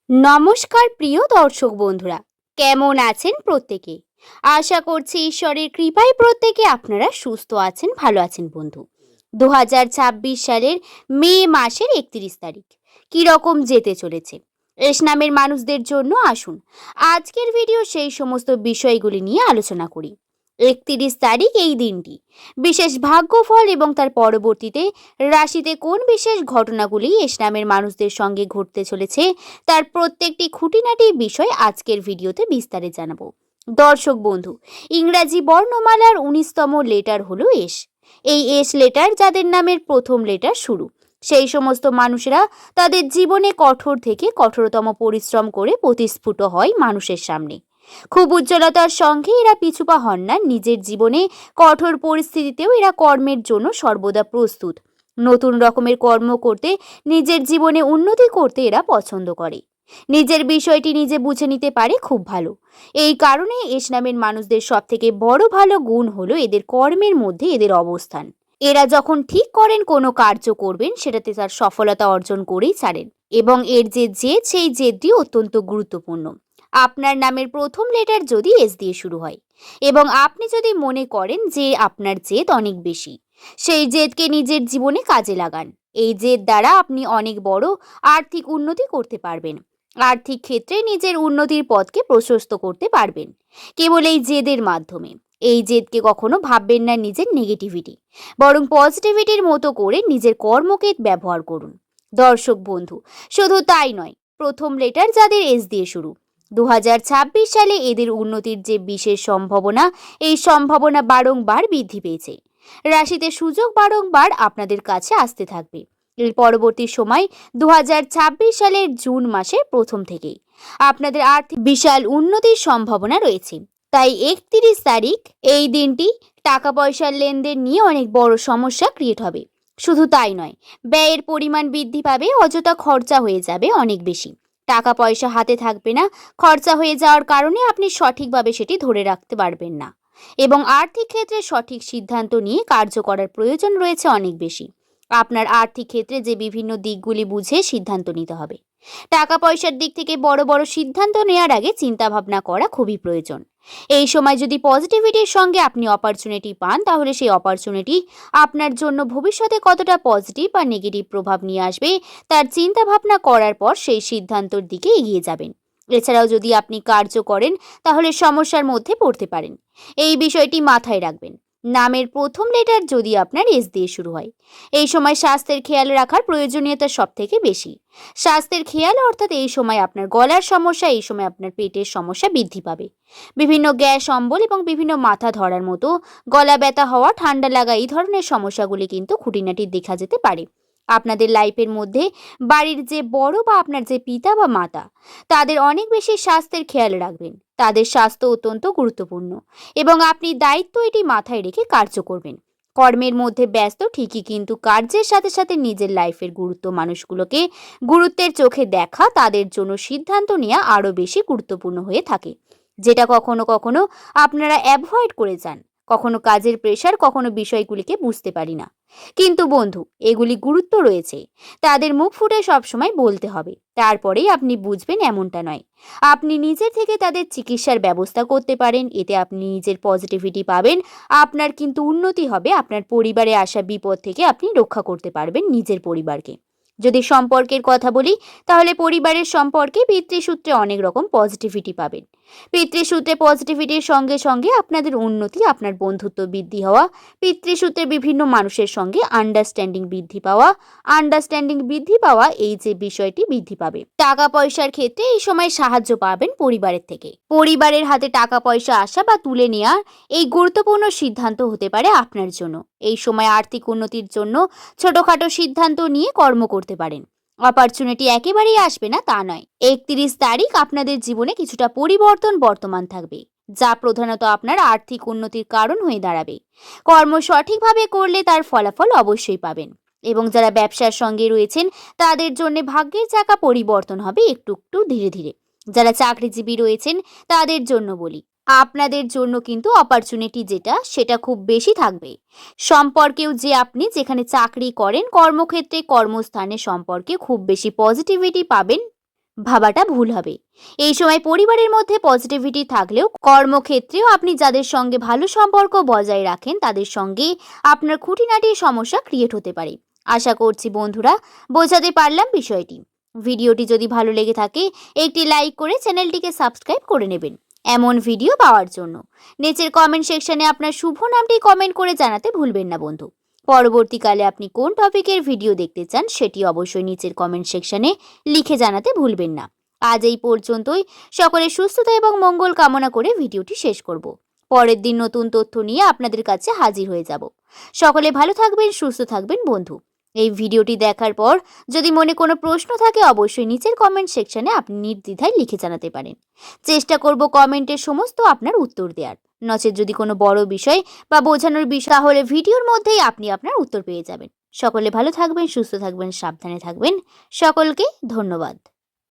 নমস্কার প্রিয় দর্শক বন্ধুরা, কেমন আছেন প্রত্যেকে? আশা করছি ঈশ্বরের কৃপায় প্রত্যেকে আপনারা সুস্থ আছেন, ভালো আছেন। বন্ধু, 2026 সালের মে মাসের 31 তারিখ কি রকম যেতে চলেছে এস নামের মানুষদের জন্য, আসুন আজকের ভিডিও সেই সমস্ত বিষয়গুলি নিয়ে আলোচনা করি। 31 তারিখ এই দিনটি বিশেষ ভাগ্যফল এবং তার পরবর্তীতে রাশিতে কোন বিশেষ ঘটনাগুলি এস নামের মানুষদের সঙ্গে ঘটতে চলেছে তার প্রত্যেকটি খুঁটিনাটি বিষয় আজকের ভিডিওতে বিস্তারে জানাবো। দর্শক বন্ধু, ইংরাজি বর্ণমালার 19তম লেটার হলো এস। এই এস লেটার যাদের নামের প্রথম লেটার শুরু, সেই সমস্ত মানুষেরা তাদের জীবনে কঠোর থেকে কঠোরতম পরিশ্রম করে প্রতিস্ফুট হয় মানুষের সামনে। খুব উজ্জ্বলতার সঙ্গে এরা পিছুপা হন না। নিজের জীবনে কঠোর পরিস্থিতিতেও এরা কর্মের জন্য সর্বদা প্রস্তুত। নতুন রকমের কর্ম করতে, নিজের জীবনে উন্নতি করতে এরা পছন্দ করে। নিজের বিষয়টি নিজে বুঝে নিতে পারে খুব ভালো। এই কারণে এস নামের মানুষদের সব থেকে বড় ভালো গুণ হলো এদের কর্মের মধ্যে এদের অবস্থান। এরা যখন ঠিক করেন কোনো কার্য করবেন, সেটাতে তার সফলতা অর্জন করেই ছাড়েন। এবং এর যে জেদ, সেই জেদটি অত্যন্ত গুরুত্বপূর্ণ। আপনার নামের প্রথম লেটার যদি এস দিয়ে শুরু হয় এবং আপনি যদি মনে করেন যে আপনার জেদ অনেক বেশি, সেই জেদকে নিজের জীবনে কাজে লাগান। এই জেদ দ্বারা আপনি অনেক বড় আর্থিক উন্নতি করতে পারবেন। আর্থিক ক্ষেত্রে নিজের উন্নতির পথকে প্রশস্ত করতে পারবেন কেবল এই জেদের মাধ্যমে। এই জেদকে কখনো ভাববেন না নিজের নেগেটিভিটি, বরং পজিটিভিটির মতো করে নিজের কর্মকে ব্যবহার করুন। দর্শক বন্ধু, শুধু তাই নয়, প্রথম লেটার যাদের এস দিয়ে শুরু, 2026 সালে এদের উন্নতির যে বিশেষ সম্ভাবনা, এই সম্ভাবনা বারংবার বৃদ্ধি পেয়েছে। রাশিতে সুযোগ বারংবার আপনাদের কাছে আসতে থাকবে। এর পরবর্তী সময় 2026 সালের জুন মাসের প্রথম থেকেই আপনাদের আর্থিক বিশাল উন্নতির সম্ভাবনা রয়েছে। তাই 31 তারিখ এই দিনটি টাকা পয়সার লেনদেন নিয়ে অনেক বড় সমস্যা ক্রিয়েট হবে। শুধু তাই নয়, ব্যয়ের পরিমাণ বৃদ্ধি পাবে, অযথা খরচা হয়ে যাবে অনেক বেশি। টাকা পয়সা হাতে থাকবে না, খরচা হয়ে যাওয়ার কারণে আপনি সঠিকভাবে সেটি ধরে রাখতে পারবেন না। এবং আর্থিক ক্ষেত্রে সঠিক সিদ্ধান্ত নিয়ে কার্য করার প্রয়োজন রয়েছে অনেক বেশি। আপনার আর্থিক ক্ষেত্রে যে বিভিন্ন দিকগুলি বুঝে সিদ্ধান্ত নিতে হবে। টাকা পয়সার দিক থেকে বড় বড় সিদ্ধান্ত নেওয়ার আগে চিন্তা ভাবনা করা খুবই প্রয়োজন। এই সময় যদি পজিটিভিটির সঙ্গে আপনি অপরচুনিটি পান, তাহলে সেই অপরচুনিটি আপনার জন্য ভবিষ্যতে কতটা পজিটিভ বা নেগেটিভ প্রভাব নিয়ে আসবে তার চিন্তা ভাবনা করার পর সেই সিদ্ধান্তের দিকে এগিয়ে যাবেন। এছাড়াও যদি আপনি কার্য করেন, তাহলে সমস্যার মধ্যে পড়তে পারেন। এই বিষয়টি মাথায় রাখবেন। নামের প্রথম লেটার যদি আপনার এস দিয়ে শুরু হয়, এই সময় স্বাস্থ্যের খেয়াল রাখার প্রয়োজনীয়তা সব থেকে বেশি। স্বাস্থ্যের খেয়াল অর্থাৎ এই সময় আপনার গলার সমস্যা, এই সময় আপনার পেটের সমস্যা বৃদ্ধি পাবে। বিভিন্ন গ্যাস অম্বল এবং বিভিন্ন মাথা ধরার মতো, গলা ব্যথা হওয়া, ঠান্ডা লাগা, এই ধরনের সমস্যাগুলি কিন্তু খুঁটিনাটি দেখা যেতে পারে। আপনাদের লাইফের মধ্যে বাড়ির যে বড় বা আপনার যে পিতা বা মাতা, তাদের অনেক বেশি স্বাস্থ্যের খেয়াল রাখবেন। তাদের স্বাস্থ্য অত্যন্ত গুরুত্বপূর্ণ এবং আপনি দায়িত্ব এটি মাথায় রেখে কার্য করবেন। কর্মের মধ্যে ব্যস্ত ঠিকই, কিন্তু কার্যের সাথে সাথে নিজের লাইফের গুরুত্ব, মানুষগুলোকে গুরুত্বের চোখে দেখা, তাদের জন্য সিদ্ধান্ত নেওয়া আরও বেশি গুরুত্বপূর্ণ হয়ে থাকে, যেটা কখনো কখনো আপনারা অ্যাভয়েড করে যান। কখনো কাজের প্রেশার, কখনো বিষয়গুলিকে বুঝতে পারি না। কিন্তু বন্ধু, এগুলি গুরুত্ব রয়েছে, তাদের মুখ ফুটে সবসময় বলতে হবে, তারপরেই আপনি বুঝবেন এমনটা নয়। আপনি নিজের থেকে তাদের চিকিৎসার ব্যবস্থা করতে পারেন, এতে আপনি নিজের পজিটিভিটি পাবেন। আপনার কিন্তু উন্নতি হবে। আপনার পরিবারে আসা বিপদ থেকে আপনি রক্ষা করতে পারবেন নিজের পরিবারকে। যদি সম্পর্কের কথা বলি, তাহলে পরিবারের সম্পর্কে পিতৃসূত্রে অনেক রকম পজিটিভিটি পাবেন। পিতৃসূত্রে পজিটিভিটির সঙ্গে সঙ্গে আপনাদের উন্নতি, আপনার বন্ধুত্ব বৃদ্ধি হওয়া, পিতৃসূত্রে বিভিন্ন মানুষের সঙ্গে আন্ডারস্ট্যান্ডিং বৃদ্ধি পাওয়া, এই যে বিষয়টি বৃদ্ধি পাবে। টাকা পয়সার ক্ষেত্রে এই সময় সাহায্য পাবেন পরিবারের থেকে। পরিবারের হাতে টাকা পয়সা আসা বা তুলে নেওয়া, এই গুরুত্বপূর্ণ সিদ্ধান্ত হতে পারে আপনার জন্য। এই সময় আর্থিক উন্নতির জন্য ছোটখাটো সিদ্ধান্ত নিয়ে কর্ম করতে পারেন। অপরচুনিটি একেবারেই আসবে না তা নয়। 31 তারিখ আপনাদের জীবনে কিছুটা পরিবর্তন বর্তমান থাকবে, যা প্রধানত আপনার আর্থিক উন্নতির কারণ হয়ে দাঁড়াবে। কর্ম সঠিকভাবে করলে তার ফলাফল অবশ্যই পাবেন। এবং যারা ব্যবসার সঙ্গে রয়েছেন, তাদের জন্য ভাগ্যের চাকা পরিবর্তন হবে একটু একটু ধীরে ধীরে। যারা চাকরিজীবী রয়েছেন, তাদের জন্য বলি, আপনাদের জন্য কিন্তু অপরচুনিটি সেটা খুব বেশি থাকবে। সম্পর্কেও যে আপনি যেখানে চাকরি করেন, কর্মক্ষেত্রে কর্মস্থানে সম্পর্কে খুব বেশি পজিটিভিটি পাবেন। ভাবাটা ভুল হবে। এই সময় পরিবারের মধ্যে পজিটিভিটি থাকলেও কর্মক্ষেত্রেও আপনি যাদের সঙ্গে ভালো সম্পর্ক বজায় রাখেন তাদের সঙ্গে আপনার খুঁটিনাটি সমস্যা ক্রিয়েট হতে পারে। আশা করছি বন্ধুরা বোঝাতে পারলাম বিষয়টি। ভিডিওটি যদি ভালো লেগে থাকে একটি লাইক করে চ্যানেলটিকে সাবস্ক্রাইব করে নেবেন এমন ভিডিও পাওয়ার জন্য। নিচের কমেন্ট সেকশনে আপনার শুভ নামটি কমেন্ট করে জানাতে ভুলবেন না বন্ধু। পরবর্তীকালে আপনি কোন টপিকের ভিডিও দেখতে চান সেটি অবশ্যই নিচের কমেন্ট সেকশনে লিখে জানাতে ভুলবেন না। আজ এই পর্যন্তই। সকলের সুস্থতা এবং মঙ্গল কামনা করে ভিডিওটি শেষ করব। পরের দিন নতুন তথ্য নিয়ে আপনাদের কাছে হাজির হয়ে যাব। সকলে ভালো থাকবেন, সুস্থ থাকবেন বন্ধু। এই ভিডিওটি দেখার পর যদি মনে কোনো প্রশ্ন থাকে অবশ্যই নিচের কমেন্ট সেকশনে আপনি নির্দ্বিধায় লিখে জানাতে পারেন। চেষ্টা করব কমেন্টের সমস্ত আপনার উত্তর দেওয়ার। নচেত যদি কোনো বড় বিষয় বা বোঝানোর বিষয় তাহলে ভিডিওর মধ্যেই আপনি আপনার উত্তর পেয়ে যাবেন। সকলে ভালো থাকবেন, সুস্থ থাকবেন, সাবধানে থাকবেন। সকলকে ধন্যবাদ।